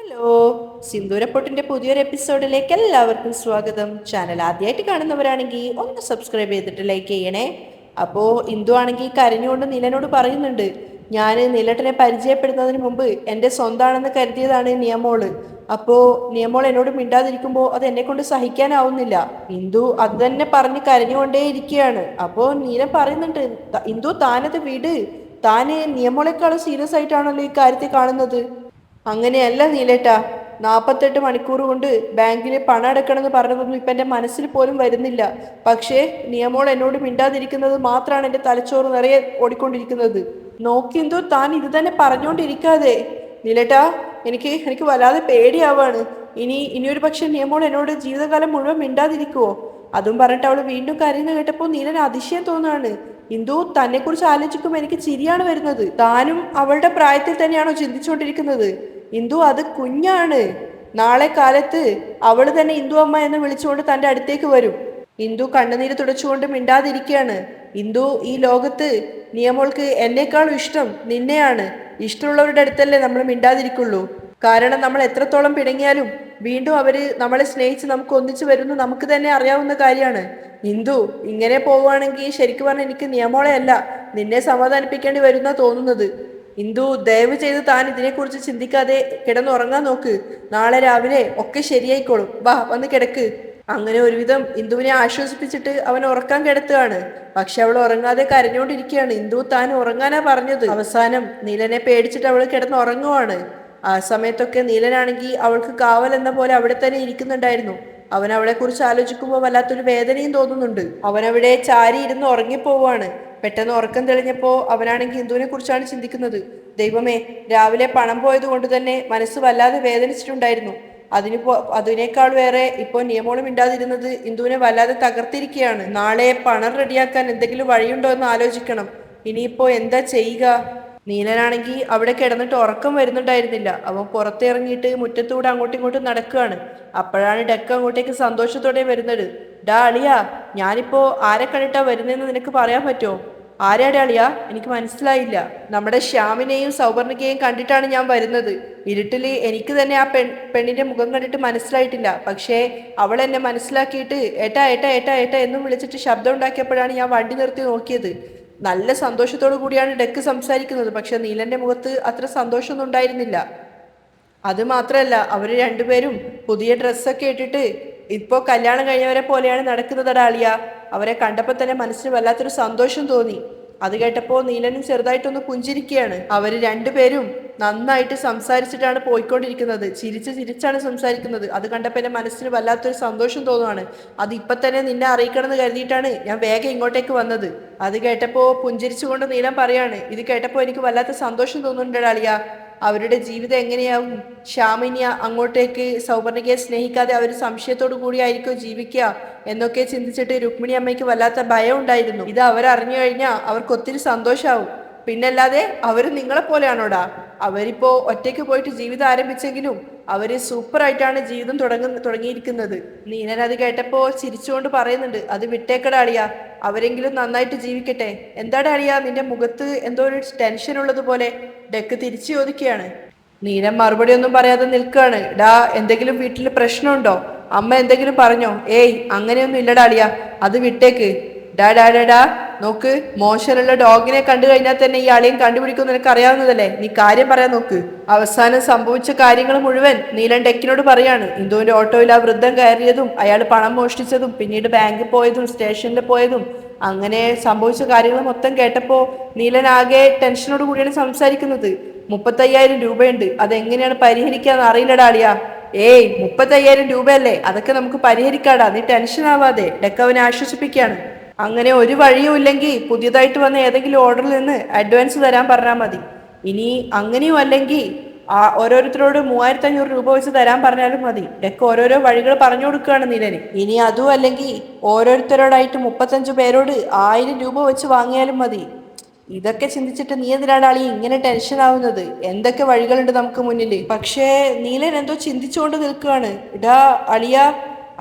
Hello, സിന്ദൂരപ്പൊട്ടിന്റെ പുതിയൊരു എപ്പിസോഡിലേക്ക് എല്ലാവർക്കും സ്വാഗതം. ചാനൽ ആദ്യമായിട്ട് കാണുന്നവരാണെങ്കിൽ ഒന്ന് സബ്സ്ക്രൈബ് ചെയ്തിട്ട് ലൈക്ക് ചെയ്യണേ. അപ്പോ ഇന്ദു ആണെങ്കിൽ കരഞ്ഞുകൊണ്ട് നിലനോട് പറയുന്നുണ്ട്, ഞാൻ നിലട്ടനെ പരിചയപ്പെടുന്നതിന് മുമ്പ് എൻ്റെ സ്വന്തമാണെന്ന് കരുതിയതാണ് നിയമോള്. അപ്പോ നിയമോൾ എന്നോട് മിണ്ടാതിരിക്കുമ്പോൾ അത് എന്നെ കൊണ്ട് സഹിക്കാനാവുന്നില്ല. ഇന്ദു അത് തന്നെ പറഞ്ഞ് കരഞ്ഞുകൊണ്ടേ ഇരിക്കുകയാണ്. അപ്പോ നീല പറയുന്നുണ്ട്, ഇന്ദു താനത് വിട്, താന് നിയമോളെക്കാളും സീരിയസ് ആയിട്ടാണല്ലോ ഈ കാര്യത്തെ കാണുന്നത്. അങ്ങനെയല്ല നീലേട്ടാ, 48 മണിക്കൂർ കൊണ്ട് ബാങ്കിൽ പണം അടക്കണമെന്ന് പറഞ്ഞതൊന്നും ഇപ്പം എൻ്റെ മനസ്സിൽ പോലും വരുന്നില്ല. പക്ഷേ നിയമോൾ എന്നോട് മിണ്ടാതിരിക്കുന്നത് മാത്രമാണ് എൻ്റെ തലച്ചോറ് നിറയെ ഓടിക്കൊണ്ടിരിക്കുന്നത്. നോക്കിയെന്തോ താൻ ഇത് തന്നെ പറഞ്ഞുകൊണ്ടിരിക്കാതെ. നീലേട്ടാ, എനിക്ക് വല്ലാതെ പേടിയാവാണ്. ഇനിയൊരു പക്ഷെ നിയമോൾ എന്നോട് ജീവിതകാലം മുഴുവൻ മിണ്ടാതിരിക്കുവോ? അതും പറഞ്ഞിട്ട് അവൾ വീണ്ടും കരയുന്ന കേട്ടപ്പോൾ നീലന് അതിശയം തോന്നാണ്. ഇന്ദു, തന്നെ കുറിച്ച് ആലോചിക്കുമ്പോൾ എനിക്ക് ചിരിയാണ് വരുന്നത്. താനും അവളുടെ പ്രായത്തിൽ തന്നെയാണോ ചിന്തിച്ചുകൊണ്ടിരിക്കുന്നത്? ഇന്ദു, അത് കുഞ്ഞാണ്. നാളെ കാലത്ത് അവള് തന്നെ ഇന്ദു അമ്മ എന്ന് വിളിച്ചുകൊണ്ട് തന്റെ അടുത്തേക്ക് വരും. ഇന്ദു കണ്ണുനീര് തുടച്ചുകൊണ്ട് മിണ്ടാതിരിക്കുകയാണ്. ഇന്ദു, ഈ ലോകത്ത് നിയമോൾക്ക് എന്നെക്കാളും ഇഷ്ടം നിന്നെയാണ്. ഇഷ്ടമുള്ളവരുടെ അടുത്തല്ലേ നമ്മൾ മിണ്ടാതിരിക്കുള്ളൂ. കാരണം നമ്മൾ എത്രത്തോളം പിണങ്ങിയാലും വീണ്ടും അവര് നമ്മളെ സ്നേഹിച്ച് നമുക്ക് ഒന്നിച്ചു വരുന്നു നമുക്ക് തന്നെ അറിയാവുന്ന കാര്യമാണ്. ഇന്ദു, ഇങ്ങനെ പോവുകയാണെങ്കിൽ ശരിക്കും പറഞ്ഞാൽ എനിക്ക് നിയമോളെ അല്ല നിന്നെ സമാധാനിപ്പിക്കേണ്ടി വരുന്ന തോന്നുന്നത്. ഇന്ദു, ദയവ് ചെയ്ത് താൻ ഇതിനെക്കുറിച്ച് ചിന്തിക്കാതെ കിടന്നുറങ്ങാൻ നോക്ക്. നാളെ രാവിലെ ഒക്കെ ശരിയായിക്കോളും. വാ, വന്ന് കിടക്ക്. അങ്ങനെ ഒരുവിധം ഇന്ദുവിനെ ആശ്വസിപ്പിച്ചിട്ട് അവൻ ഉറക്കാൻ കിടത്തുകയാണ്. പക്ഷെ അവൾ ഉറങ്ങാതെ കരഞ്ഞുകൊണ്ടിരിക്കുകയാണ്. ഇന്ദു താൻ ഉറങ്ങാനാ പറഞ്ഞത്. അവസാനം നീലനെ പേടിച്ചിട്ട് അവൾ കിടന്ന് ഉറങ്ങുവാണ്. ആ സമയത്തൊക്കെ നീലനാണെങ്കിൽ അവൾക്ക് കാവൽ എന്ന പോലെ അവിടെ തന്നെ ഇരിക്കുന്നുണ്ടായിരുന്നു. അവൻ അവളെ കുറിച്ച് ആലോചിക്കുമ്പോൾ വല്ലാത്തൊരു വേദനയും തോന്നുന്നുണ്ട്. അവനവിടെ ചാരി ഇരുന്ന് ഉറങ്ങിപ്പോവാണ്. പെട്ടെന്ന് ഉറക്കം തെളിഞ്ഞപ്പോ അവനാണെങ്കിൽ ഹിന്ദുവിനെ കുറിച്ചാണ് ചിന്തിക്കുന്നത്. ദൈവമേ, രാവിലെ പണം പോയത് കൊണ്ട് തന്നെ മനസ്സ് വല്ലാതെ വേദനിച്ചിട്ടുണ്ടായിരുന്നു. അതിനേക്കാൾ വേറെ ഇപ്പോൾ നിയമോളം ഇണ്ടാതിരുന്നത് ഇന്ദുവിനെ വല്ലാതെ തകർത്തിരിക്കുകയാണ്. നാളെ പണം റെഡിയാക്കാൻ എന്തെങ്കിലും വഴിയുണ്ടോ എന്ന് ആലോചിക്കണം. ഇനിയിപ്പോ എന്താ ചെയ്യുക? നീലനാണെങ്കിൽ അവിടെ കിടന്നിട്ട് ഉറക്കം വരുന്നുണ്ടായിരുന്നില്ല. അവൻ പുറത്തിറങ്ങിയിട്ട് മുറ്റത്തൂടെ അങ്ങോട്ടും ഇങ്ങോട്ടും നടക്കുകയാണ്. അപ്പോഴാണ് ഡെക്ക് അങ്ങോട്ടേക്ക് സന്തോഷത്തോടെ വരുന്നത്. ഡാ അളിയാ, ഞാനിപ്പോ ആരെ കണ്ടിട്ടാ വരുന്നതെന്ന് നിനക്ക് പറയാൻ പറ്റുമോ? ആരാടെ അളിയാ? എനിക്ക് മനസ്സിലായില്ല. നമ്മുടെ ശ്യാമിനെയും സൗവർണികയെയും കണ്ടിട്ടാണ് ഞാൻ വരുന്നത്. ഇരുട്ടില് എനിക്ക് തന്നെ ആ പെണ്ണിന്റെ മുഖം കണ്ടിട്ട് മനസ്സിലായിട്ടില്ല. പക്ഷേ അവൾ എന്നെ മനസ്സിലാക്കിയിട്ട് ഏട്ടാ ഏട്ടാ ഏട്ടാ ഏട്ടാ എന്നും വിളിച്ചിട്ട് ശബ്ദം ഉണ്ടാക്കിയപ്പോഴാണ് ഞാൻ വണ്ടി നിർത്തി നോക്കിയത്. നല്ല സന്തോഷത്തോടു കൂടിയാണ് ഡെക്ക് സംസാരിക്കുന്നത്. പക്ഷെ നീലന്റെ മുഖത്ത് അത്ര സന്തോഷമൊന്നും ഉണ്ടായിരുന്നില്ല. അത് മാത്രമല്ല, അവര് രണ്ടുപേരും പുതിയ ഡ്രസ്സൊക്കെ ഇട്ടിട്ട് ഇപ്പോ കല്യാണം കഴിഞ്ഞവരെ പോലെയാണ് നടക്കുന്നതടാ അളിയ. അവരെ കണ്ടപ്പോൾ തന്നെ മനസ്സിന് വല്ലാത്തൊരു സന്തോഷം തോന്നി. അത് കേട്ടപ്പോൾ നീലനും ചെറുതായിട്ടൊന്ന് പുഞ്ചിരിക്കുകയാണ്. അവര് രണ്ടുപേരും നന്നായിട്ട് സംസാരിച്ചിട്ടാണ് പോയിക്കൊണ്ടിരിക്കുന്നത്. ചിരിച്ചാണ് സംസാരിക്കുന്നത്. അത് കണ്ടപ്പോൾ എൻ്റെ മനസ്സിന് വല്ലാത്തൊരു സന്തോഷം തോന്നുവാണ്. അത് ഇപ്പൊ തന്നെ നിന്നെ അറിയിക്കണം എന്ന് കരുതിയിട്ടാണ് ഞാൻ വേഗം ഇങ്ങോട്ടേക്ക് വന്നത്. അത് കേട്ടപ്പോൾ പുഞ്ചിരിച്ചുകൊണ്ട് നീലൻ പറയാണ്, ഇത് കേട്ടപ്പോൾ എനിക്ക് വല്ലാത്ത സന്തോഷം തോന്നുന്നുണ്ട് അളിയ. അവരുടെ ജീവിതം എങ്ങനെയാവും? ശ്യാമിനിയ അങ്ങോട്ടേക്ക് സൗവർണികയെ സ്നേഹിക്കാതെ അവർ സംശയത്തോടു കൂടിയായിരിക്കും ജീവിക്കുക എന്നൊക്കെ ചിന്തിച്ചിട്ട് രുക്മിണി അമ്മയ്ക്ക് വല്ലാത്ത ഭയം ഉണ്ടായിരുന്നു. ഇത് അവരറിഞ്ഞു കഴിഞ്ഞാൽ അവർക്ക് ഒത്തിരി സന്തോഷാവും. പിന്നല്ലാതെ അവര് നിങ്ങളെ പോലെയാണോടാ? അവരിപ്പോ ഒറ്റയ്ക്ക് പോയിട്ട് ജീവിതം ആരംഭിച്ചെങ്കിലും അവര് സൂപ്പറായിട്ടാണ് ജീവിതം തുടങ്ങിയിരിക്കുന്നത്. നീനൻ അത് കേട്ടപ്പോ ചിരിച്ചുകൊണ്ട് പറയുന്നുണ്ട്, അത് വിട്ടേക്കടാ അളിയാ, അവരെങ്കിലും നന്നായിട്ട് ജീവിക്കട്ടെ. എന്താടാ അളിയാ, നിന്റെ മുഖത്ത് എന്തോ ഒരു ടെൻഷൻ ഉള്ളത് പോലെ? ഡെക്ക് തിരിച്ചു ചോദിക്കുകയാണ്. നീലൻ മറുപടി ഒന്നും പറയാതെ നിൽക്കുകയാണ്. ഡാ, എന്തെങ്കിലും വീട്ടിൽ പ്രശ്നമുണ്ടോ? അമ്മ എന്തെങ്കിലും പറഞ്ഞോ? ഏയ്, അങ്ങനെയൊന്നും ഇല്ലടാ അളിയാ, അത് വിട്ടേക്ക്. ഡാ ഡാ ഡാ ഡാ നോക്ക്, മോശമുള്ള ഡോഗിനെ കണ്ടു കഴിഞ്ഞാൽ തന്നെ ഈ അളിയൻ കണ്ടുപിടിക്കും, നിനക്ക് അറിയാവുന്നതല്ലേ. നീ കാര്യം പറയാൻ നോക്ക്. അവസാനം സംഭവിച്ച കാര്യങ്ങൾ മുഴുവൻ നീലൻ ഡെക്കിനോട് പറയാണ്. ഇന്ദുവിന്റെ ഓട്ടോയിൽ ആ വൃദ്ധം കയറിയതും അയാൾ പണം മോഷ്ടിച്ചതും പിന്നീട് ബാങ്കിൽ പോയതും സ്റ്റേഷനിൽ പോയതും അങ്ങനെ സംഭവിച്ച കാര്യങ്ങൾ മൊത്തം കേട്ടപ്പോ നീലൻ ആകെ ടെൻഷനോട് കൂടിയാണ് സംസാരിക്കുന്നത്. 35,000 രൂപയുണ്ട്, അതെങ്ങനെയാണ് പരിഹരിക്കാന്ന് അറിയില്ലടാ അളിയാ. ഏയ്, 35,000 രൂപയല്ലേ, അതൊക്കെ നമുക്ക് പരിഹരിക്കാടാ, നീ ടെൻഷൻ ആവാതെ. ഡെക്ക് അവനെ ആശ്വസിപ്പിക്കുകയാണ്. അങ്ങനെ ഒരു വഴിയും ഇല്ലെങ്കിൽ പുതിയതായിട്ട് വന്ന ഏതെങ്കിലും ഓർഡറിൽ നിന്ന് അഡ്വാൻസ് തരാൻ പറഞ്ഞാൽ മതി. ഇനി അങ്ങനെയും അല്ലെങ്കിൽ ഓരോരുത്തരോട് 3,500 രൂപ വെച്ച് തരാൻ പറഞ്ഞാലും മതി. ഡെക്ക് ഓരോരോ വഴികൾ പറഞ്ഞു കൊടുക്കുകയാണ് നീലന്. ഇനി അതും അല്ലെങ്കിൽ ഓരോരുത്തരോടായിട്ട് 35 പേരോട് 1,000 രൂപ വെച്ച് വാങ്ങിയാലും മതി. ഇതൊക്കെ ചിന്തിച്ചിട്ട് നീ എന്തിനാണ് അളി ഇങ്ങനെ ടെൻഷൻ ആവുന്നത്? എന്തൊക്കെ വഴികളുണ്ട് നമുക്ക് മുന്നിൽ. പക്ഷേ നീലൻ എന്തോ ചിന്തിച്ചുകൊണ്ട് നിൽക്കുകയാണ്. ഇടാ അളിയ,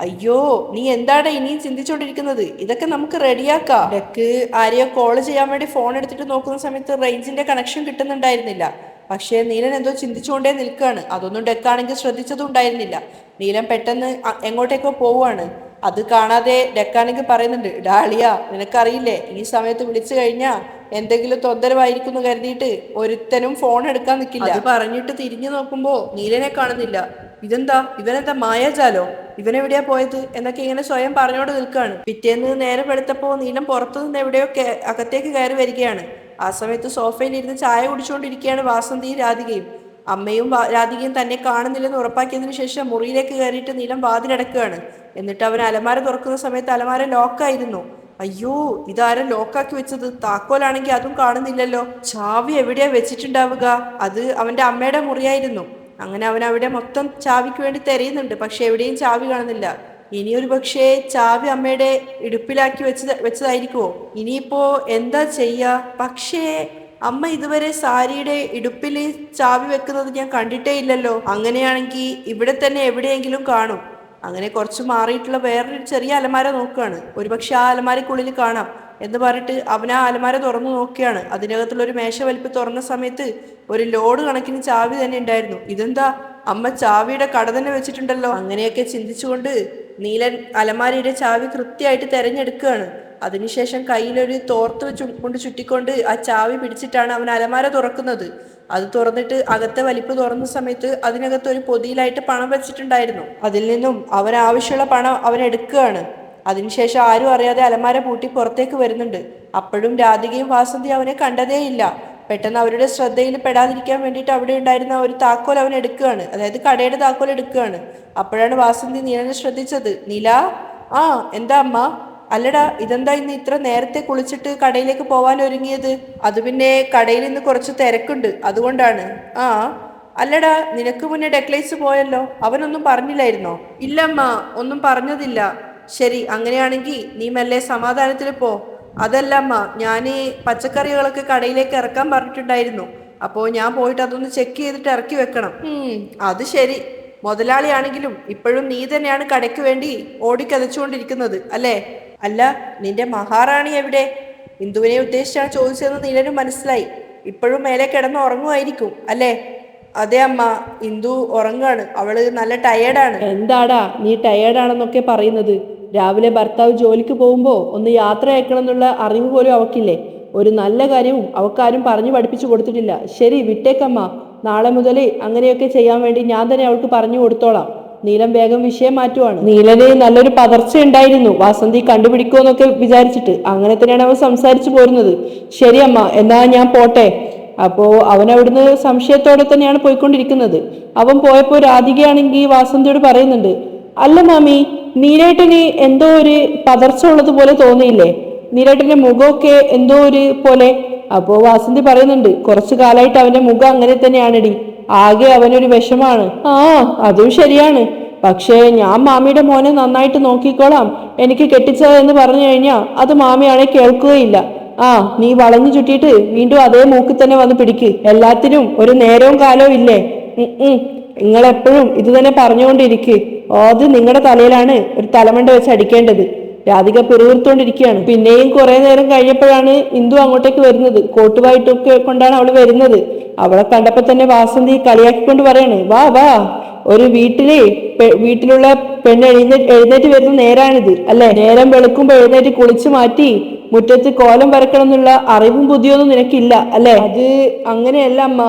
അയ്യോ, നീ എന്താണ് ഇനിയും ചിന്തിച്ചോണ്ടിരിക്കുന്നത്? ഇതൊക്കെ നമുക്ക് റെഡിയാക്കാം. ഡെക്ക് ആരെയോ കോൾ ചെയ്യാൻ വേണ്ടി ഫോൺ എടുത്തിട്ട് നോക്കുന്ന സമയത്ത് റേഞ്ചിന്റെ കണക്ഷൻ കിട്ടുന്നുണ്ടായിരുന്നില്ല. പക്ഷേ നീലൻ എന്തോ ചിന്തിച്ചുകൊണ്ടേ നിൽക്കുകയാണ്. അതൊന്നും ഡെക്കാണെങ്കിൽ ശ്രദ്ധിച്ചതും ഉണ്ടായിരുന്നില്ല. നീലൻ പെട്ടെന്ന് എങ്ങോട്ടേക്കോ പോവുകയാണ്. അത് കാണാതെ ഡെക്കാണെങ്കിൽ പറയുന്നുണ്ട്, ഡാളിയ നിനക്കറിയില്ലേ, ഈ സമയത്ത് വിളിച്ചു കഴിഞ്ഞാ എന്തെങ്കിലും തൊന്തരവായിരിക്കുന്നു കരുതിയിട്ട് ഒരുത്തനും ഫോൺ എടുക്കാൻ നിൽക്കില്ല. അത് പറഞ്ഞിട്ട് തിരിഞ്ഞു നോക്കുമ്പോ നീലനെ കാണുന്നില്ല. ഇവനെന്താ മായാജാലോ, ഇവനെവിടെയാ പോയത് എന്നൊക്കെ ഇങ്ങനെ സ്വയം പറഞ്ഞോണ്ട് നിൽക്കുകയാണ്. പിറ്റേന്ന് നേരം വെളുത്തപ്പോ നീലം പുറത്തുനിന്ന് എവിടെയോ അകത്തേക്ക് കയറി വരികയാണ്. ആ സമയത്ത് സോഫയിൽ ഇരുന്ന് ചായ കുടിച്ചുകൊണ്ടിരിക്കുകയാണ് വാസന്തിയും രാധികയും. അമ്മയും രാധികയും തന്നെ കാണുന്നില്ലെന്ന് ഉറപ്പാക്കിയതിനു ശേഷം മുറിയിലേക്ക് കയറിയിട്ട് നീലം വാതിലടക്കുകയാണ്. എന്നിട്ട് അവൻ അലമാര തുറക്കുന്ന സമയത്ത് അലമാര ലോക്കായിരുന്നു. അയ്യോ, ഇതാരും ലോക്കാക്കി വെച്ചത്? താക്കോലാണെങ്കിൽ അതും കാണുന്നില്ലല്ലോ. ചാവി എവിടെയാ വെച്ചിട്ടുണ്ടാവുക? അത് അവന്റെ അമ്മയുടെ മുറിയായിരുന്നു. അങ്ങനെ അവൻ അവിടെ മൊത്തം ചാവിക്ക് വേണ്ടി തിരയുന്നുണ്ട്. പക്ഷെ എവിടെയും ചാവി കാണുന്നില്ല. ഇനിയൊരു പക്ഷേ ചാവി അമ്മയുടെ ഇടുപ്പിലാക്കി വെച്ചതായിരിക്കുമോ? ഇനിയിപ്പോ എന്താ ചെയ്യാ? പക്ഷേ അമ്മ ഇതുവരെ സാരിയുടെ ഇടുപ്പിൽ ചാവി വെക്കുന്നത് ഞാൻ കണ്ടിട്ടേ ഇല്ലല്ലോ. അങ്ങനെയാണെങ്കിൽ ഇവിടെ തന്നെ എവിടെയെങ്കിലും കാണും. അങ്ങനെ കുറച്ച് മാറിയിട്ടുള്ള വേറൊരു ചെറിയ അലമാര നോക്കുകയാണ്. ഒരുപക്ഷെ ആ അലമാരക്കുള്ളിൽ കാണാം എന്ന് പറഞ്ഞിട്ട് അവൻ ആ അലമാര തുറന്നു നോക്കുകയാണ്. അതിനകത്തുള്ള ഒരു മേശ വലിപ്പ് തുറന്ന സമയത്ത് ഒരു ലോഡ് കണക്കിന് ചാവി തന്നെ ഉണ്ടായിരുന്നു. ഇതെന്താ, അമ്മ ചാവിയുടെ കട തന്നെ വെച്ചിട്ടുണ്ടല്ലോ. അങ്ങനെയൊക്കെ ചിന്തിച്ചുകൊണ്ട് നീലൻ അലമാരയുടെ ചാവി കൃത്യമായിട്ട് തെരഞ്ഞെടുക്കുകയാണ്. അതിനുശേഷം കയ്യിലൊരു തോർത്ത് കൊണ്ട് ചുറ്റിക്കൊണ്ട് ആ ചാവി പിടിച്ചിട്ടാണ് അവൻ അലമാര തുറക്കുന്നത്. അത് തുറന്നിട്ട് അകത്തെ വലിപ്പ് തുറന്ന സമയത്ത് അതിനകത്ത് ഒരു പൊതിയിലായിട്ട് പണം വെച്ചിട്ടുണ്ടായിരുന്നു. അതിൽ നിന്നും അവൻ ആവശ്യമുള്ള പണം അവൻ എടുക്കുകയാണ്. അതിനുശേഷം ആരും അറിയാതെ അലമാര പൂട്ടി പുറത്തേക്ക് വരുന്നുണ്ട്. അപ്പോഴും രാധികയും വാസന്തി അവനെ കണ്ടതേയില്ല. പെട്ടെന്ന് അവരുടെ ശ്രദ്ധയിൽ പെടാതിരിക്കാൻ വേണ്ടിയിട്ട് അവിടെ ഉണ്ടായിരുന്ന ഒരു താക്കോൽ അവൻ എടുക്കുകയാണ്. അതായത് കടയുടെ താക്കോൽ എടുക്കുകയാണ്. അപ്പോഴാണ് വാസന്തി നീലനെ ശ്രദ്ധിച്ചത്. നീല, ആ എന്താ അമ്മ? അല്ലടാ, ഇതെന്താ ഇന്ന് ഇത്ര നേരത്തെ കുളിച്ചിട്ട് കടയിലേക്ക് പോവാൻ ഒരുങ്ങിയത്? അത് പിന്നെ കടയിൽ ഇന്ന് കുറച്ച് തിരക്കുണ്ട്, അതുകൊണ്ടാണ്. ആ അല്ലടാ, നിനക്ക് മുന്നേ ഡെക്ലേസ് പോയല്ലോ, അവനൊന്നും പറഞ്ഞില്ലായിരുന്നോ? ഇല്ലമ്മ, ഒന്നും പറഞ്ഞതില്ല. ശരി, അങ്ങനെയാണെങ്കിൽ നീ മെല്ലെ സമാധാനത്തിൽ പോ. അതല്ല അമ്മ, ഞാൻ പച്ചക്കറികളൊക്കെ കടയിലേക്ക് ഇറക്കാൻ പറഞ്ഞിട്ടുണ്ടായിരുന്നു. അപ്പോൾ ഞാൻ പോയിട്ട് അതൊന്ന് ചെക്ക് ചെയ്തിട്ട് ഇറക്കി വെക്കണം. അത് ശരി. മുതലാളിയാണെങ്കിലും ഇപ്പോഴും നീ തന്നെയാണ് കടയ്ക്ക് വേണ്ടി ഓടിക്കതച്ചുകൊണ്ടിരിക്കുന്നത് അല്ലേ? അല്ല, നിന്റെ മഹാറാണി എവിടെ? ഇന്ദുവിനെ ഉദ്ദേശിച്ചാണ് ചോദിച്ചതെന്ന് നീലനും മനസ്സിലായി. ഇപ്പോഴും മേലെ കിടന്ന് ഉറങ്ങുമായിരിക്കും അല്ലേ? അതെ അമ്മ, ഇന്ദു ഉറങ്ങാണ്. അവള് നല്ല ടയേർഡാണ്. എന്താടാ നീ ടയേർഡാണെന്നൊക്കെ പറയുന്നത്? രാവിലെ ഭർത്താവ് ജോലിക്ക് പോകുമ്പോൾ ഒന്ന് യാത്ര അയക്കണം എന്നുള്ള അറിവ് പോലും അവക്കില്ലേ? ഒരു നല്ല കാര്യവും അവക്കാരും പറഞ്ഞു പഠിപ്പിച്ചു കൊടുത്തിട്ടില്ല. ശരി, വിട്ടേക്കമ്മ. നാളെ മുതൽ അങ്ങനെയൊക്കെ ചെയ്യാൻ വേണ്ടി ഞാൻ തന്നെ അവൾക്ക് പറഞ്ഞു കൊടുത്തോളാം. നീലം വേഗം വിഷയം മാറ്റുവാണ്. നീലന് നല്ലൊരു പതർച്ച ഉണ്ടായിരുന്നു വാസന്തി കണ്ടുപിടിക്കുമെന്നൊക്കെ വിചാരിച്ചിട്ട്. അങ്ങനെ തന്നെയാണ് അവൻ സംസാരിച്ചു പോരുന്നത്. ശരിയമ്മ, എന്നാ ഞാൻ പോട്ടെ. അപ്പോ അവൻ അവിടുന്ന് സംശയത്തോടെ തന്നെയാണ് പോയിക്കൊണ്ടിരിക്കുന്നത്. അവൻ പോയപ്പോ രാധികയാണെങ്കിൽ വാസന്തിയോട് പറയുന്നുണ്ട്, അല്ല മാമി, നീലേട്ടന് എന്തോ ഒരു പതർച്ച ഉള്ളതുപോലെ തോന്നിയില്ലേ? നീലേട്ടന്റെ മുഖമൊക്കെ എന്തോ ഒരു പോലെ. അപ്പോ വാസന്തി പറയുന്നുണ്ട്, കുറച്ചു കാലമായിട്ട് അവന്റെ മുഖം അങ്ങനെ തന്നെയാണെടി, ആകെ അവനൊരു വിഷമാണ്. ആ, അതും ശരിയാണ്. പക്ഷേ ഞാൻ മാമിയുടെ മോനെ നന്നായിട്ട് നോക്കിക്കോളാം, എനിക്ക് കെട്ടിച്ചതെന്ന് പറഞ്ഞു കഴിഞ്ഞാൽ അത് മാമിയാണെ കേൾക്കുകയില്ല. ആ, നീ വളഞ്ഞു ചുറ്റിയിട്ട് വീണ്ടും അതേ മൂക്കിൽ തന്നെ വന്ന് പിടിക്ക്. എല്ലാത്തിനും ഒരു നേരവും കാലവും ഇല്ലേ? നിങ്ങളെപ്പോഴും ഇത് തന്നെ പറഞ്ഞുകൊണ്ടിരിക്ക്. ആദ്യം നിങ്ങളുടെ തലയിലാണ് ഒരു തലമണ്ട വെച്ച് അടിക്കേണ്ടത്. രാധിക പിറുവിറുത്തോണ്ടിരിക്കുകയാണ്. പിന്നെയും കുറെ നേരം കഴിഞ്ഞപ്പോഴാണ് ഇന്ദു അങ്ങോട്ടേക്ക് വരുന്നത്. കോട്ടുവായിട്ടൊക്കെ കൊണ്ടാണ് അവള് വരുന്നത്. അവളെ കണ്ടപ്പോ തന്നെ വാസന്തി കളിയാക്കിക്കൊണ്ട് പറയാണ്, വാ വാ, ഒരു വീട്ടിലുള്ള പെണ്ണ് എഴുന്നേറ്റ് വരുന്ന നേരാണിത് അല്ലെ? നേരം വെളുക്കുമ്പോ എഴുന്നേറ്റ് കുളിച്ചു മാറ്റി മുറ്റത്ത് കോലം വരക്കണം എന്നുള്ള അറിവും ബുദ്ധിയൊന്നും നിനക്കില്ല അല്ലെ? അത് അങ്ങനെയല്ല അമ്മ,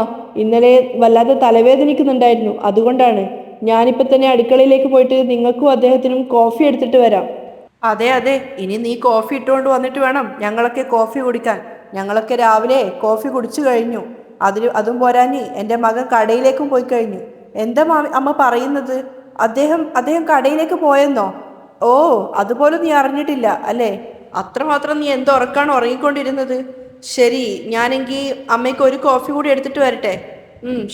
ഇന്നലെ വല്ലാതെ തലവേദനിക്കുന്നുണ്ടായിരുന്നു, അതുകൊണ്ടാണ്. ഞാനിപ്പോ തന്നെ അടുക്കളയിലേക്ക് പോയിട്ട് നിങ്ങൾക്കും അദ്ദേഹത്തിനും കോഫി എടുത്തിട്ട് വരാം. അതെ അതെ, ഇനി നീ കോഫി ഇട്ടുകൊണ്ട് വന്നിട്ട് വേണം ഞങ്ങളൊക്കെ കോഫി കുടിക്കാൻ. ഞങ്ങളൊക്കെ രാവിലെ കോഫി കുടിച്ചു കഴിഞ്ഞു. അതും പോരാഞ്ഞ് എൻ്റെ മകൻ കടയിലേക്കും പോയി കഴിഞ്ഞു. എന്താ അമ്മ പറയുന്നത്? അദ്ദേഹം കടയിലേക്ക് പോയെന്നോ? ഓ, അതുപോലും നീ അറിഞ്ഞിട്ടില്ല അല്ലേ? അത്രമാത്രം നീ ഉറക്കാണ് ഉറങ്ങിക്കൊണ്ടിരുന്നത്. ശരി, ഞാനെങ്കിൽ അമ്മയ്ക്ക് ഒരു കോഫി കൂടി എടുത്തിട്ട് വരട്ടെ.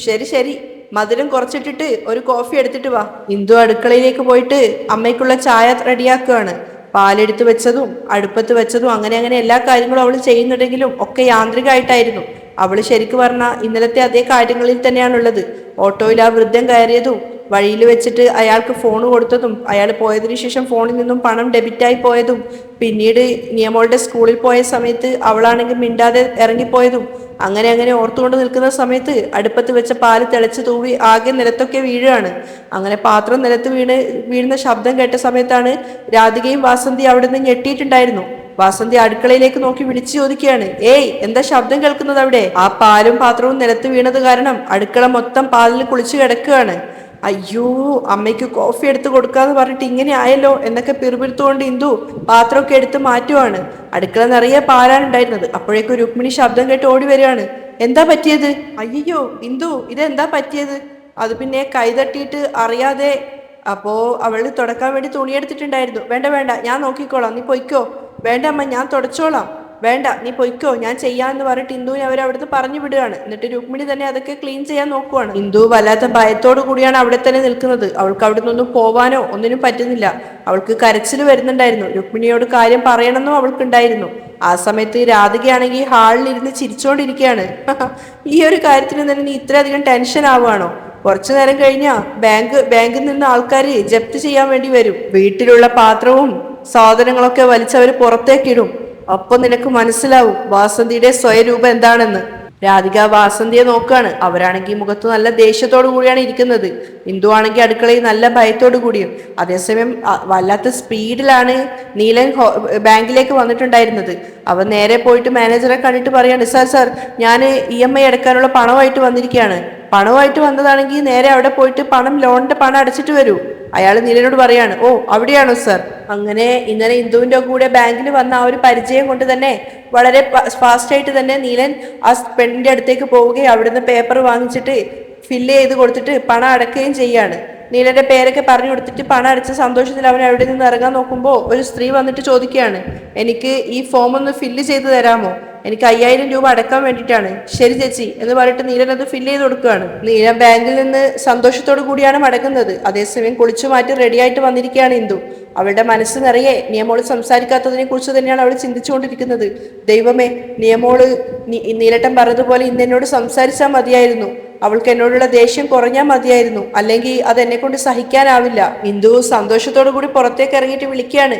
ശരി ശരി, മധുരം കുറച്ചിട്ടിട്ട് ഒരു കോഫി എടുത്തിട്ട് വാ. ഇന്ദു അടുക്കളയിലേക്ക് പോയിട്ട് അമ്മയ്ക്കുള്ള ചായ റെഡിയാക്കുകയാണ്. പാലെടുത്ത് വെച്ചതും അടുപ്പത്ത് വെച്ചതും അങ്ങനെ അങ്ങനെ എല്ലാ കാര്യങ്ങളും അവൾ ചെയ്യുന്നുണ്ടെങ്കിലും ഒക്കെ യാന്ത്രികമായിട്ടായിരുന്നു. അവൾ ശരിക്കും പറഞ്ഞാൽ ഇന്നലത്തെ അതേ കാര്യങ്ങളിൽ തന്നെയാണുള്ളത്. ഓട്ടോയിൽ ആ വൃദ്ധൻ കയറിയതും വഴിയിൽ വെച്ചിട്ട് അയാൾക്ക് ഫോൺ കൊടുത്തതും അയാൾ പോയതിനു ശേഷം ഫോണിൽ നിന്നും പണം ഡെബിറ്റായി പോയതും പിന്നീട് നിയമോളുടെ സ്കൂളിൽ പോയ സമയത്ത് അവളാണെങ്കിൽ മിണ്ടാതെ ഇറങ്ങിപ്പോയതും അങ്ങനെ അങ്ങനെ ഓർത്തുകൊണ്ട് നിൽക്കുന്ന സമയത്ത് അടുപ്പത്ത് വെച്ച പാല് തിളച്ച് തൂവി ആകെ നിലത്തൊക്കെ വീഴുകയാണ്. അങ്ങനെ പാത്രം നിലത്ത് വീഴുന്ന ശബ്ദം കേട്ട സമയത്താണ് രാധികയും വാസന്തി അവിടെ നിന്ന് ഞെട്ടിയിട്ടുണ്ടായിരുന്നു. വാസന്തി അടുക്കളയിലേക്ക് നോക്കി വിളിച്ചു ചോദിക്കുകയാണ്, ഏയ് എന്താ ശബ്ദം കേൾക്കുന്നത് അവിടെ? ആ പാലും പാത്രവും നിലത്ത് വീണത് കാരണം അടുക്കള മൊത്തം പാലിൽ കുളിച്ചു കിടക്കുകയാണ്. അയ്യോ, അമ്മയ്ക്ക് കോഫി എടുത്ത് കൊടുക്കാന്ന് പറഞ്ഞിട്ട് ഇങ്ങനെ ആയല്ലോ എന്നൊക്കെ പിറുപിറുത്തുകൊണ്ട് ഇന്ദു പാത്രമൊക്കെ എടുത്ത് മാറ്റുവാണ്. അടുക്കള നിറയെ പാലാണ് ഉണ്ടായിരുന്നത്. അപ്പോഴേക്കും രുക്മിണി ശബ്ദം കേട്ട് ഓടി വരികയാണ്. എന്താ പറ്റിയത്? അയ്യോ ഇന്ദു, ഇതെന്താ പറ്റിയത്? അത് പിന്നെ കൈ തട്ടിയിട്ട് അറിയാതെ. അപ്പോ അവള് തുടക്കാൻ വേണ്ടി തുണിയെടുത്തിട്ടുണ്ടായിരുന്നു. വേണ്ട വേണ്ട, ഞാൻ നോക്കിക്കോളാം, നീ പൊയ്ക്കോ. വേണ്ട അമ്മ, ഞാൻ തുടച്ചോളാം. വേണ്ട, നീ പൊയ്ക്കോ, ഞാൻ ചെയ്യാന്ന് പറഞ്ഞിട്ട് ഇന്ദുവിനെ അവരവിടുന്ന് പറഞ്ഞു വിടുകയാണ്. എന്നിട്ട് രുക്മിണി തന്നെ അതൊക്കെ ക്ലീൻ ചെയ്യാൻ നോക്കുവാണ്. ഇന്ദു വല്ലാത്ത ഭയത്തോടു കൂടിയാണ് അവിടെ തന്നെ നിൽക്കുന്നത്. അവൾക്ക് അവിടെ നിന്നൊന്നും പോവാനോ ഒന്നിനും പറ്റുന്നില്ല. അവൾക്ക് കരച്ചിൽ വരുന്നുണ്ടായിരുന്നു. രുക്മിണിയോട് കാര്യം പറയണമെന്നും അവൾക്കുണ്ടായിരുന്നു. ആ സമയത്ത് രാധികയാണെങ്കിൽ ഹാളിൽ ഇരുന്ന് ചിരിച്ചോണ്ടിരിക്കുകയാണ്. ഈ ഒരു കാര്യത്തിന് തന്നെ നീ ഇത്രയധികം ടെൻഷൻ ആവുകയാണോ? കുറച്ചു നേരം കഴിഞ്ഞാ ബാങ്കിൽ നിന്ന് ആൾക്കാർ ജപ്തി ചെയ്യാൻ വേണ്ടി വരും. വീട്ടിലുള്ള പാത്രവും സാധനങ്ങളൊക്കെ വലിച്ചവര് പുറത്തേക്കിടും. അപ്പൊ നിനക്ക് മനസ്സിലാവും വാസന്തിയുടെ സ്വയരൂപം എന്താണെന്ന്. രാധിക വാസന്തിയെ നോക്കുകയാണ്. അവരാണെങ്കിൽ മുഖത്ത് നല്ല ദേഷ്യത്തോടു കൂടിയാണ് ഇരിക്കുന്നത്. ഇന്ദു ആണെങ്കിൽ അടുക്കളയിൽ നല്ല ഭയത്തോടു കൂടിയും. അതേസമയം വല്ലാത്ത സ്പീഡിലാണ് നീലൻ ബാങ്കിലേക്ക് വന്നിട്ടുണ്ടായിരുന്നത്. അവൻ നേരെ പോയിട്ട് മാനേജറെ കണ്ടിട്ട് പറയാണ്, സാർ ഞാൻ EMI അടക്കാനുള്ള പണമായിട്ട് വന്നിരിക്കുകയാണ്. പണമായിട്ട് വന്നതാണെങ്കിൽ നേരെ അവിടെ പോയിട്ട് ലോണിന്റെ പണം അടച്ചിട്ട് വരൂ. അയാൾ നീലനോട് പറയാണ്, ഓ അവിടെയാണോ സാർ? അങ്ങനെ ഇന്നലെ ഇന്ദുവിന്റെ കൂടെ ബാങ്കിൽ വന്ന ആ ഒരു പരിചയം കൊണ്ട് തന്നെ വളരെ ഫാസ്റ്റ് ആയിട്ട് തന്നെ നീലൻ ആ പെണ്ണിന്റെ അടുത്തേക്ക് പോവുകയും അവിടുന്ന് പേപ്പർ വാങ്ങിച്ചിട്ട് ഫില്ല് ചെയ്ത് കൊടുത്തിട്ട് പണം അടക്കുകയും ചെയ്യാണ്. നീലന്റെ പേരൊക്കെ പറഞ്ഞു കൊടുത്തിട്ട് പണം അടച്ച സന്തോഷത്തിൽ അവൻ അവിടെ നിന്ന് ഇറങ്ങാൻ നോക്കുമ്പോൾ ഒരു സ്ത്രീ വന്നിട്ട് ചോദിക്കുകയാണ്, എനിക്ക് ഈ ഫോം ഒന്ന് ഫില്ല് ചെയ്ത് തരാമോ? എനിക്ക് 5000 രൂപ അടക്കാൻ വേണ്ടിയിട്ടാണ്. ശരി ചേച്ചി എന്ന് പറഞ്ഞിട്ട് നീലൻ അത് ഫില്ല് ചെയ്ത് കൊടുക്കുകയാണ്. നീലൻ ബാങ്കിൽ നിന്ന് സന്തോഷത്തോടു കൂടിയാണ് മടങ്ങുന്നത്. അതേസമയം കുളിച്ചു മാറ്റി റെഡിയായിട്ട് വന്നിരിക്കുകയാണ് ഇന്ദു. അവളുടെ മനസ്സ് നിറയെ നിയമോള് സംസാരിക്കാത്തതിനെ കുറിച്ച് തന്നെയാണ് അവൾ ചിന്തിച്ചുകൊണ്ടിരിക്കുന്നത്. ദൈവമേ, നിയമോള് നീലട്ടൻ പറഞ്ഞതുപോലെ ഇന്ന് എന്നോട് സംസാരിച്ചാൽ മതിയായിരുന്നു. അവൾക്ക് എന്നോടുള്ള ദേഷ്യം കുറഞ്ഞാൽ മതിയായിരുന്നു. അല്ലെങ്കിൽ അത് എന്നെ കൊണ്ട് സഹിക്കാനാവില്ല. ഇന്ദു സന്തോഷത്തോടു കൂടി പുറത്തേക്ക് ഇറങ്ങിയിട്ട് വിളിക്കുകയാണ്,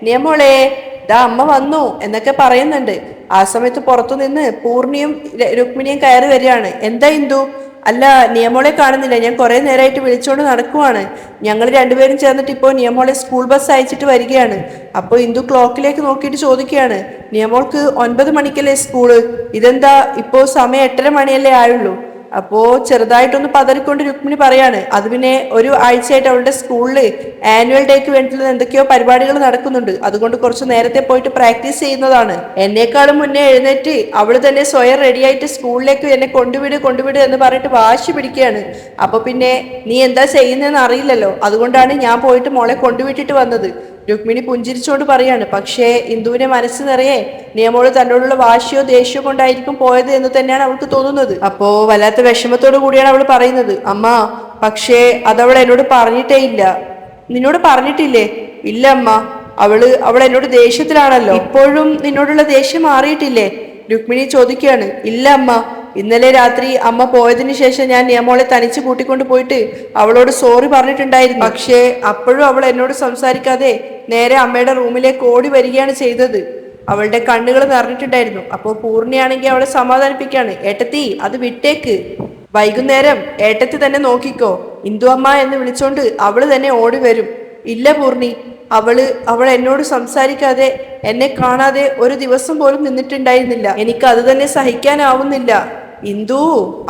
നിയമോളെ ദാ അമ്മ വന്നു എന്നൊക്കെ പറയുന്നുണ്ട്. ആ സമയത്ത് പുറത്തു നിന്ന് പൂർണിയും രുക്മിണിയും കയറി വരികയാണ്. എന്താ ഇന്ദു? അല്ല, നിയമോളെ കാണുന്നില്ല. ഞാൻ കുറെ നേരമായിട്ട് വിളിച്ചുകൊണ്ട് നടക്കുവാണ്. ഞങ്ങൾ രണ്ടുപേരും ചേർന്നിട്ട് ഇപ്പോൾ നിയമോളെ സ്കൂൾ ബസ് അയച്ചിട്ട് വരികയാണ്. അപ്പോൾ ഇന്ദു ക്ലോക്കിലേക്ക് നോക്കിയിട്ട് ചോദിക്കുകയാണ്, നിയമോൾക്ക് 9 മണിക്കല്ലേ സ്കൂള്? ഇതെന്താ ഇപ്പോൾ സമയം 8:30 മണിയല്ലേ ആയുള്ളൂ? അപ്പോ ചെറുതായിട്ടൊന്ന് പതറിക്കൊണ്ട് രുക്മിണി പറയാണ്, അത് പിന്നെ ഒരു ആഴ്ചയായിട്ട് അവളുടെ സ്കൂളിൽ ആനുവൽ ഡേക്ക് വേണ്ടിയിട്ടുള്ള എന്തൊക്കെയോ പരിപാടികൾ നടക്കുന്നുണ്ട്. അതുകൊണ്ട് കുറച്ച് നേരത്തെ പോയിട്ട് പ്രാക്ടീസ് ചെയ്യുന്നതാണ്. എന്നേക്കാളും മുന്നേ എഴുന്നേറ്റ് അവള് തന്നെ സ്വയം റെഡിയായിട്ട് സ്കൂളിലേക്ക് എന്നെ കൊണ്ടുവിട് എന്ന് പറഞ്ഞിട്ട് വാശി പിടിക്കുകയാണ്. അപ്പൊ പിന്നെ നീ എന്താ ചെയ്യുന്നതെന്ന് അറിയില്ലല്ലോ, അതുകൊണ്ടാണ് ഞാൻ പോയിട്ട് മോളെ കൊണ്ടുവിട്ടിട്ട് വന്നത്. രുക്മിണി പുഞ്ചിരിച്ചോണ്ട് പറയാണ്. പക്ഷേ ഇന്ദുവിന്റെ മനസ്സ് നിറയെ നിയമോള് തന്നോടുള്ള വാശിയോ ദേഷ്യമോ കൊണ്ടായിരിക്കും പോയത് എന്ന് തന്നെയാണ് അവൾക്ക് തോന്നുന്നത്. അപ്പോ വല്ലാത്ത വിഷമത്തോടു കൂടിയാണ് അവൾ പറയുന്നത്, അമ്മ പക്ഷേ അതവൾ എന്നോട് പറഞ്ഞിട്ടേ ഇല്ല. നിന്നോട് പറഞ്ഞിട്ടില്ലേ? ഇല്ല അമ്മ, അവൾ എന്നോട് ദേഷ്യത്തിലാണല്ലോ. ഇപ്പോഴും നിന്നോടുള്ള ദേഷ്യം മാറിയിട്ടില്ലേ? രുക്മിണി ചോദിക്കുകയാണ്. ഇല്ല അമ്മ, ഇന്നലെ രാത്രി അമ്മ പോയതിനു ശേഷം ഞാൻ നിയമോളെ തനിച്ച് കൂട്ടിക്കൊണ്ട് പോയിട്ട് അവളോട് സോറി പറഞ്ഞിട്ടുണ്ടായിരുന്നു. പക്ഷേ അപ്പോഴും അവൾ എന്നോട് സംസാരിക്കാതെ നേരെ അമ്മയുടെ റൂമിലേക്ക് ഓടി വരികയാണ് ചെയ്തത്. അവളുടെ കണ്ണുകൾ നിറഞ്ഞിട്ടുണ്ടായിരുന്നു. അപ്പോൾ പൂർണിയാണെങ്കിൽ അവളെ സമാധാനിപ്പിക്കുകയാണ്. ഏട്ടത്തി, അത് വിട്ടേക്ക്, വൈകുന്നേരം ഏട്ടത്തി തന്നെ നോക്കിക്കോ. ഇന്ദു അമ്മ എന്ന് വിളിച്ചോണ്ട് അവള് തന്നെ ഓടി വരും. ഇല്ല പൂർണി, അവൾ എന്നോട് സംസാരിക്കാതെ എന്നെ കാണാതെ ഒരു ദിവസം പോലും നിന്നിട്ടുണ്ടായിരുന്നില്ല. എനിക്ക് അത് തന്നെ സഹിക്കാനാവുന്നില്ല. ഇന്ദു,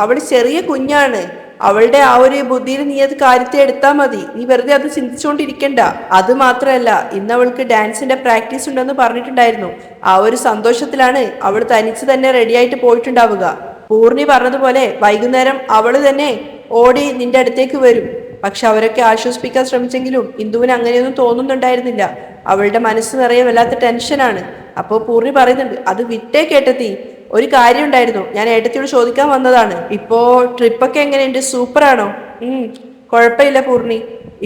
അവൾ ചെറിയ കുഞ്ഞാണ്. അവളുടെ ആ ഒരു ബുദ്ധിയിൽ നീ അത് കാര്യത്തെ എടുത്താൽ മതി. നീ വെറുതെ അത് ചിന്തിച്ചുകൊണ്ടിരിക്കണ്ട. അത് മാത്രമല്ല, ഇന്ന് അവൾക്ക് ഡാൻസിന്റെ പ്രാക്ടീസ് ഉണ്ടെന്ന് പറഞ്ഞിട്ടുണ്ടായിരുന്നു. ആ ഒരു സന്തോഷത്തിലാണ് അവൾ തനിച്ച് തന്നെ റെഡിയായിട്ട് പോയിട്ടുണ്ടാവുക. പൂർണി പറഞ്ഞതുപോലെ വൈകുന്നേരം അവള് തന്നെ ഓടി നിന്റെ അടുത്തേക്ക് വരും. പക്ഷെ അവരൊക്കെ ആശ്വസിപ്പിക്കാൻ ശ്രമിച്ചെങ്കിലും ഇന്ദുവിന് അങ്ങനെയൊന്നും തോന്നുന്നുണ്ടായിരുന്നില്ല. അവളുടെ മനസ്സ് നിറയെ വല്ലാത്ത ടെൻഷനാണ്. അപ്പോൾ പൂർണി പറയുന്നുണ്ട്, അത് വിട്ടേ കേട്ടത്തി, ഒരു കാര്യം ഉണ്ടായിരുന്നു, ഞാൻ ഏട്ടത്തിയോട് ചോദിക്കാൻ വന്നതാണ്. ഇപ്പോ ട്രിപ്പൊക്കെ എങ്ങനെയുണ്ട്? സൂപ്പറാണോ? കുഴപ്പമില്ല പൂർണി.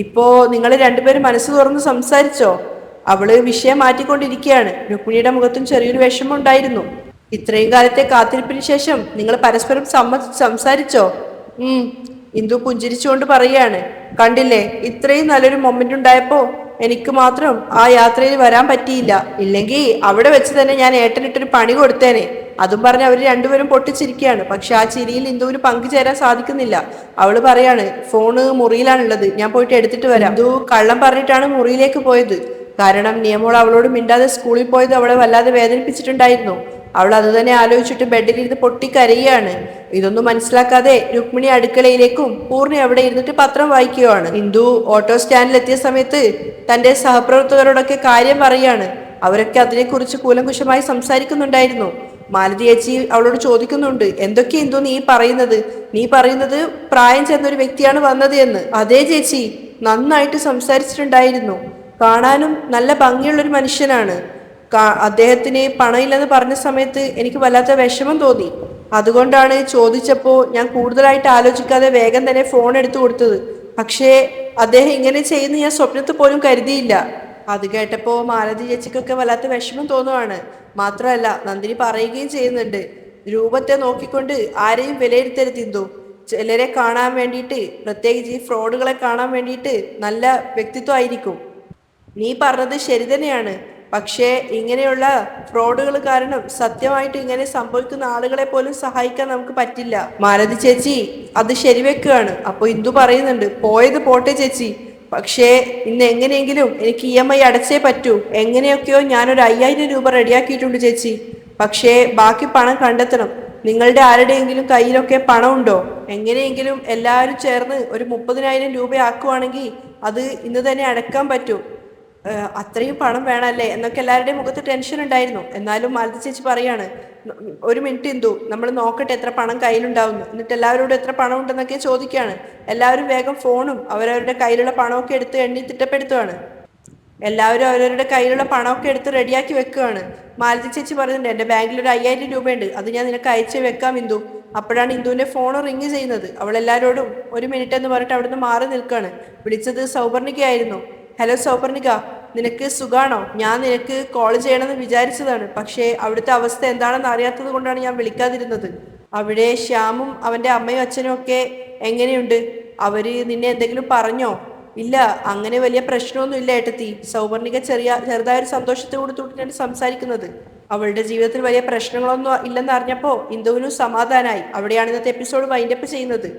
ഇപ്പോ നിങ്ങൾ രണ്ടുപേരും മനസ്സ് തുറന്ന് സംസാരിച്ചോ? അവള് വിഷയം മാറ്റിക്കൊണ്ടിരിക്കുകയാണ്. രുക്മിണിയുടെ മുഖത്തും ചെറിയൊരു വിഷമം ഉണ്ടായിരുന്നു. ഇത്രയും കാലത്തെ കാത്തിരിപ്പിന് ശേഷം നിങ്ങൾ പരസ്പരം സംസാരിച്ചോ? ഇന്ദു പുഞ്ചിരിച്ചുകൊണ്ട് പറയാണ്, കണ്ടില്ലേ, ഇത്രയും നല്ലൊരു മൊമെന്റ് ഉണ്ടായപ്പോ എനിക്ക് മാത്രം ആ യാത്രയിൽ വരാൻ പറ്റിയില്ല. ഇല്ലെങ്കിൽ അവിടെ വെച്ച് തന്നെ ഞാൻ ഏട്ടനിട്ടൊരു പണി കൊടുത്തേനെ. അതും പറഞ്ഞ് അവർ രണ്ടുപേരും പൊട്ടിച്ചിരിക്കുകയാണ്. പക്ഷെ ആ ചിരിയിൽ ഇന്ദുവിന് പങ്കുചേരാൻ സാധിക്കുന്നില്ല. അവള് പറയാണ്, ഫോണ് മുറിയിലാണുള്ളത്, ഞാൻ പോയിട്ട് എടുത്തിട്ട് വരാം. ഇന്ദു കള്ളം പറഞ്ഞിട്ടാണ് മുറിയിലേക്ക് പോയത്. കാരണം നിയമോൾ അവളോട് മിണ്ടാതെ സ്കൂളിൽ പോയത് അവളെ വല്ലാതെ വേദനിപ്പിച്ചിട്ടുണ്ടായിരുന്നു. അവൾ അത് തന്നെ ആലോചിച്ചിട്ട് ബെഡിലിരുന്ന് പൊട്ടിക്കരയാണ്. ഇതൊന്നും മനസ്സിലാക്കാതെ രുക്മിണി അടുക്കളയിലേക്കും പൂർണ്ണി അവിടെ ഇരുന്നിട്ട് പത്രം വായിക്കുകയാണ്. ഇന്ദു ഓട്ടോ സ്റ്റാൻഡിൽ എത്തിയ സമയത്ത് തന്റെ സഹപ്രവർത്തകരോടൊക്കെ കാര്യം പറയാണ്. അവരൊക്കെ അതിനെക്കുറിച്ച് കൂലങ്കുശമായി സംസാരിക്കുന്നുണ്ടായിരുന്നു. മാലതി ചേച്ചി അവളോട് ചോദിക്കുന്നുണ്ട്, എന്തൊക്കെ ഇന്ദു നീ പറയുന്നത് പ്രായം ചെന്നൊരു വ്യക്തിയാണ് വന്നത് എന്ന്. അതേ ചേച്ചി, നന്നായിട്ട് സംസാരിച്ചിട്ടുണ്ടായിരുന്നു. കാണാനും നല്ല ഭംഗിയുള്ളൊരു മനുഷ്യനാണ്. അദ്ദേഹത്തിന് പണമില്ലെന്ന് പറഞ്ഞ സമയത്ത് എനിക്ക് വല്ലാത്ത വിഷമം തോന്നി. അതുകൊണ്ടാണ് ചോദിച്ചപ്പോൾ ഞാൻ കൂടുതലായിട്ട് ആലോചിക്കാതെ വേഗം തന്നെ ഫോൺ എടുത്തു കൊടുത്തത്. പക്ഷേ അദ്ദേഹം ഇങ്ങനെ ചെയ്യുന്ന ഞാൻ സ്വപ്നത്തിൽ പോലും കരുതിയില്ല. അത് കേട്ടപ്പോൾ മാലതി ചേച്ചിക്കൊക്കെ വല്ലാത്ത വിഷമം തോന്നുവാണ്. മാത്രമല്ല നന്ദിനി പറയുകയും ചെയ്യുന്നുണ്ട്, രൂപത്തെ നോക്കിക്കൊണ്ട് ആരെയും വിലയിരുത്തരുത് ഇന്ദു. ചിലരെ കാണാൻ വേണ്ടിയിട്ട്, പ്രത്യേകിച്ച് ഈ ഫ്രോഡുകളെ കാണാൻ വേണ്ടിയിട്ട് നല്ല വ്യക്തിത്വമായിരിക്കും. നീ പറഞ്ഞത് ശരി തന്നെയാണ്. പക്ഷേ ഇങ്ങനെയുള്ള ഫ്രോഡുകൾ കാരണം സത്യമായിട്ട് ഇങ്ങനെ സംഭവിക്കുന്ന ആളുകളെ പോലും സഹായിക്കാൻ നമുക്ക് പറ്റില്ല. മാലതി ചേച്ചി അത് ശരിവെക്കുകയാണ്. അപ്പൊ ഇന്ദു പറയുന്നുണ്ട്, പോയത് പോട്ടെ ചേച്ചി, പക്ഷേ ഇന്ന് എങ്ങനെയെങ്കിലും എനിക്ക് EMI അടച്ചേ പറ്റൂ. എങ്ങനെയൊക്കെയോ ഞാനൊരു 5000 രൂപ റെഡിയാക്കിയിട്ടുണ്ട് ചേച്ചി. പക്ഷേ ബാക്കി പണം കണ്ടെത്തണം. നിങ്ങളുടെ ആരുടെയെങ്കിലും കയ്യിലൊക്കെ പണം ഉണ്ടോ? എങ്ങനെയെങ്കിലും എല്ലാവരും ചേർന്ന് ഒരു 30,000 രൂപ ആക്കുവാണെങ്കിൽ അത് ഇന്ന് തന്നെ അടക്കാൻ പറ്റും. അത്രയും പണം വേണമല്ലേ എന്നൊക്കെ എല്ലാവരുടെയും മുഖത്ത് ടെൻഷൻ ഉണ്ടായിരുന്നു. എന്നാലും മാലതി ചേച്ചി പറയാണ്, ഒരു മിനിറ്റ് ഇന്ദു, നമ്മൾ നോക്കട്ടെ എത്ര പണം കയ്യിലുണ്ടാവുന്നു. എന്നിട്ട് എല്ലാവരോടും എത്ര പണം ഉണ്ടെന്നൊക്കെ ചോദിക്കുകയാണ്. എല്ലാവരും വേഗം ഫോണും അവരവരുടെ കയ്യിലുള്ള പണമൊക്കെ എടുത്ത് എണ്ണി തിട്ടപ്പെടുത്തുകയാണ്. എല്ലാവരും അവരവരുടെ കയ്യിലുള്ള പണമൊക്കെ എടുത്ത് റെഡിയാക്കി വെക്കുകയാണ്. മാലതി ചേച്ചി പറയുന്നുണ്ട്, എൻ്റെ ബാങ്കിൽ ഒരു 5000 രൂപയുണ്ട്, അത് ഞാൻ നിനക്ക് അയച്ചു വെക്കാം ഇന്ദു. അപ്പോഴാണ് ഇന്ദുവിൻ്റെ ഫോൺ റിങ് ചെയ്യുന്നത്. അവൾ എല്ലാവരോടും ഒരു മിനിറ്റ് എന്ന് പറഞ്ഞിട്ട് അവിടുന്ന് മാറി നിൽക്കുകയാണ്. വിളിച്ചത് സൗപർണികയായിരുന്നു. ഹലോ സൗപർണിക, നിനക്ക് സുഖാണോ? ഞാൻ നിനക്ക് കോൾ ചെയ്യണമെന്ന് വിചാരിച്ചതാണ്. പക്ഷേ അവിടുത്തെ അവസ്ഥ എന്താണെന്ന് അറിയാത്തത് കൊണ്ടാണ് ഞാൻ വിളിക്കാതിരുന്നത്. അവിടെ ശ്യാമും അവൻ്റെ അമ്മയും അച്ഛനും ഒക്കെ എങ്ങനെയുണ്ട്? അവര് നിന്നെ എന്തെങ്കിലും പറഞ്ഞോ? ഇല്ല, അങ്ങനെ വലിയ പ്രശ്നമൊന്നും ഇല്ല ഏട്ടത്തി. സൗപർണിക ചെറുതായൊരു സന്തോഷത്തോട് കൂടിയാണ് സംസാരിക്കുന്നത്. അവളുടെ ജീവിതത്തിൽ വലിയ പ്രശ്നങ്ങളൊന്നും ഇല്ലെന്ന് അറിഞ്ഞപ്പോൾ ഇന്ദുവിനും സമാധാനമായി. അവിടെയാണ് ഇന്നത്തെ എപ്പിസോഡ് വൈൻഡപ്പ് ചെയ്യുന്നത്.